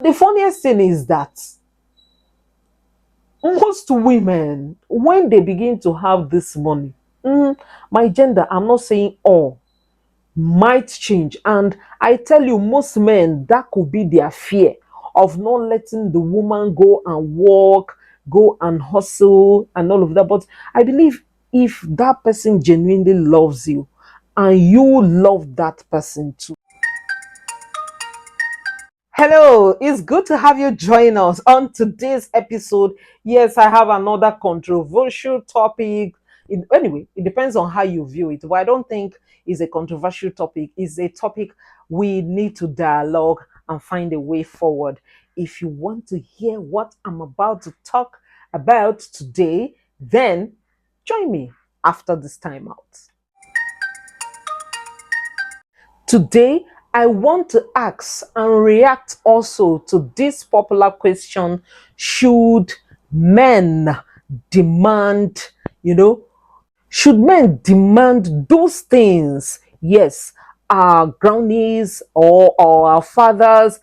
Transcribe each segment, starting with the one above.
The funniest thing is that most women, when they begin to have this money, my gender, I'm not saying all, might change. And I tell you, most men, that could be their fear of not letting the woman go and work, go and hustle, and all of that. But I believe if that person genuinely loves you and you love that person too. Hello, it's good to have you join us on today's episode. Yes, I have another controversial topic. Anyway, it depends on how you view it, but I don't think it's a controversial topic. It's a topic we need to dialogue and find a way forward. If you want to hear what I'm about to talk about today, then join me after this time out. Today, I want to ask and react also to this popular question: should men demand, should men demand those things? Yes, our grannies or our fathers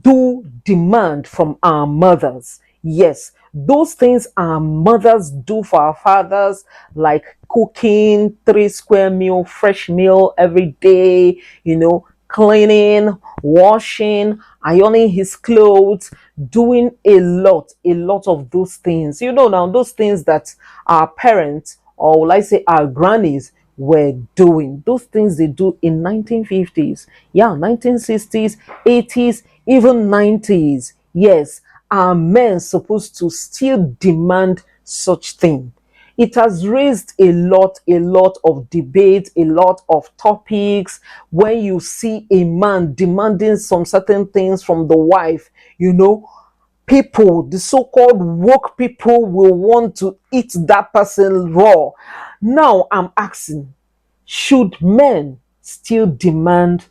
do demand from our mothers. Yes, those things our mothers do for our fathers, like cooking 3 square meal, fresh meal every day, cleaning, washing, ironing his clothes, doing a lot of those things. Now those things that our parents, or will I say our grannies, were doing. Those things they do in 1950s, yeah, 1960s, 80s, even 90s. Yes, are men supposed to still demand such thing? It has raised a lot of debate, a lot of topics. When you see a man demanding some certain things from the wife, people, the so-called woke people, will want to eat that person raw. Now I'm asking, should men still demand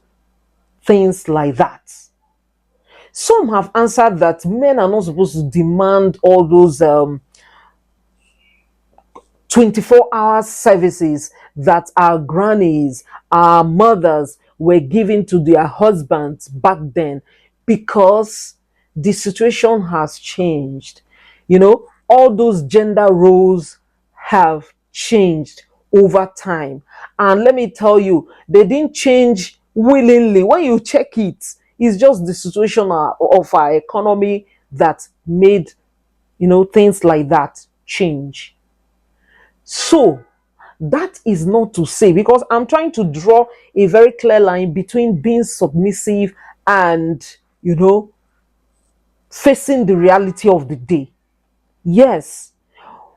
things like that? Some have answered that men are not supposed to demand all those 24-hour services that our grannies, our mothers were giving to their husbands back then, because the situation has changed. All those gender roles have changed over time. And let me tell you, they didn't change willingly. When you check it, it's just the situation of our economy that made, things like that change. So that is not to say, because I'm trying to draw a very clear line between being submissive and, facing the reality of the day. Yes,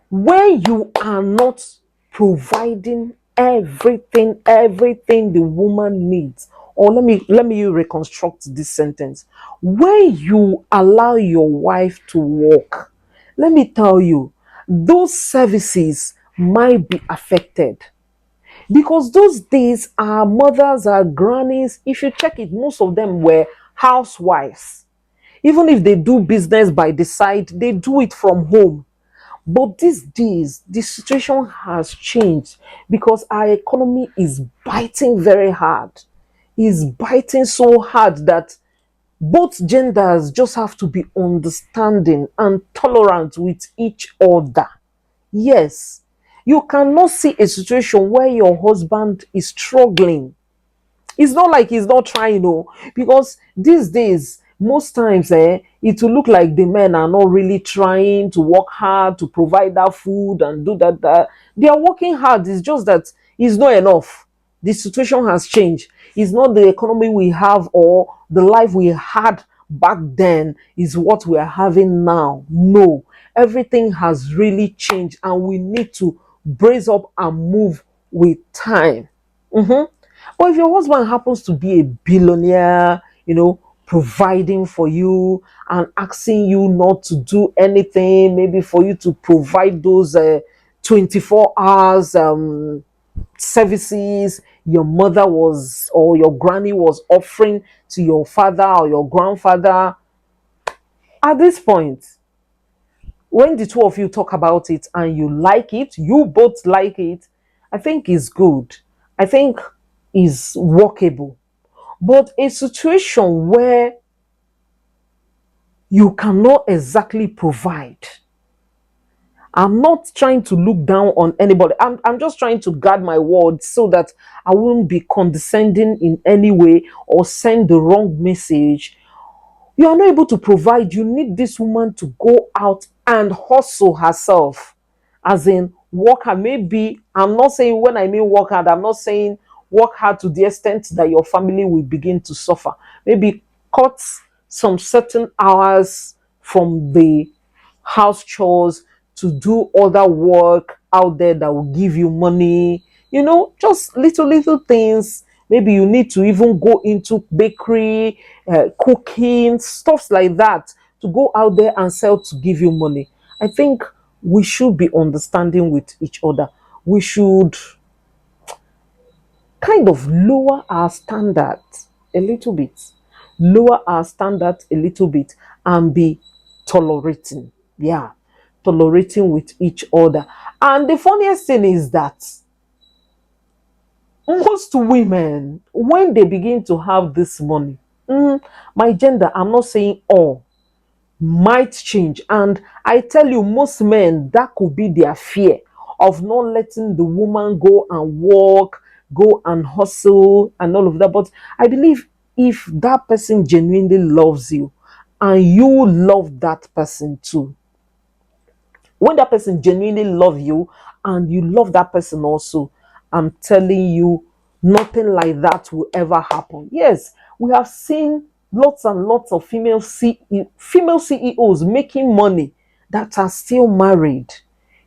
when you are not providing everything the woman needs, or let me reconstruct this sentence. When you allow your wife to work, let me tell you, those services might be affected, because those days our mothers, our grannies, if you check it, most of them were housewives. Even if they do business by the side, they do it from home. But these days, the situation has changed, because our economy is biting very hard. Is biting so hard that both genders just have to be understanding and tolerant with each other. Yes, you cannot see a situation where your husband is struggling. It's not like he's not trying, no, because these days, most times, it will look like the men are not really trying to work hard to provide that food and do that. They are working hard. It's just that it's not enough. The situation has changed. It's not the economy we have or the life we had back then is what we are having now. No, everything has really changed, and we need to brace up and move with time. But if your husband happens to be a billionaire, providing for you and asking you not to do anything, maybe for you to provide those 24 hours services your mother was, or your granny was offering to your father or your grandfather, at this point, when the two of you talk about it and you like it, you both like it, I think it's good. I think is workable. But a situation where you cannot exactly provide. I'm not trying to look down on anybody. I'm just trying to guard my words so that I won't be condescending in any way or send the wrong message. You are not able to provide. You need this woman to go out and hustle herself, as in work hard. Maybe I'm not saying, when I mean work hard, I'm not saying work hard to the extent that your family will begin to suffer. Maybe cut some certain hours from the house chores to do other work out there that will give you money. Just little things. Maybe you need to even go into bakery, cooking, stuff like that, to go out there and sell to give you money. I think we should be understanding with each other. We should kind of lower our standard a little bit, and be tolerating. Yeah, tolerating with each other. And the funniest thing is that most women, when they begin to have this money, my gender, I'm not saying all, might change. And I tell you, most men, that could be their fear of not letting the woman go and work, go and hustle, and all of that. But I believe, if that person genuinely loves you and you love that person too, when that person genuinely love you and you love that person also, I'm telling you, nothing like that will ever happen. Yes, we have seen lots and lots of female CEOs making money that are still married.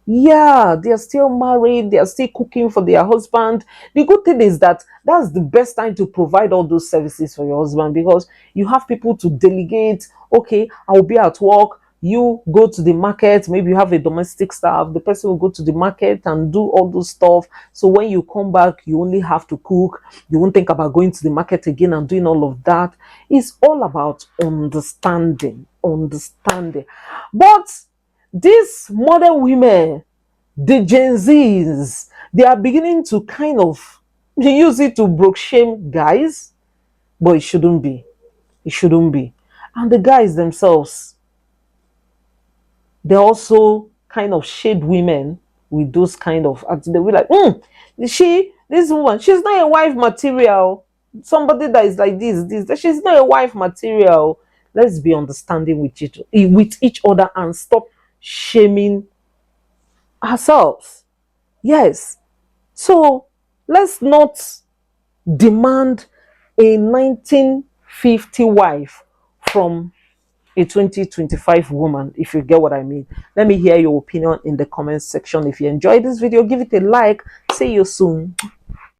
Yeah, they are still married, they are still cooking for their husband. The good thing is that that's the best time to provide all those services for your husband, because you have people to delegate. Okay, I'll be at work, you go to the market. Maybe you have a domestic staff, the person will go to the market and do all those stuff. So when you come back, you only have to cook. You won't think about going to the market again and doing all of that. It's all about understanding. But these modern women, the Gen Zs, they are beginning to kind of use it to broke shame guys, but it shouldn't be. It shouldn't be. And the guys themselves, they also kind of shade women with those kind of they will like, this woman, she's not a wife material. Somebody that is like this, she's not a wife material. Let's be understanding with each other and stop shaming ourselves. Yes. So let's not demand a 1950 wife from a 2025 woman, if you get what I mean. Let me hear your opinion in the comment section. If you enjoyed this video, give it a like. See you soon.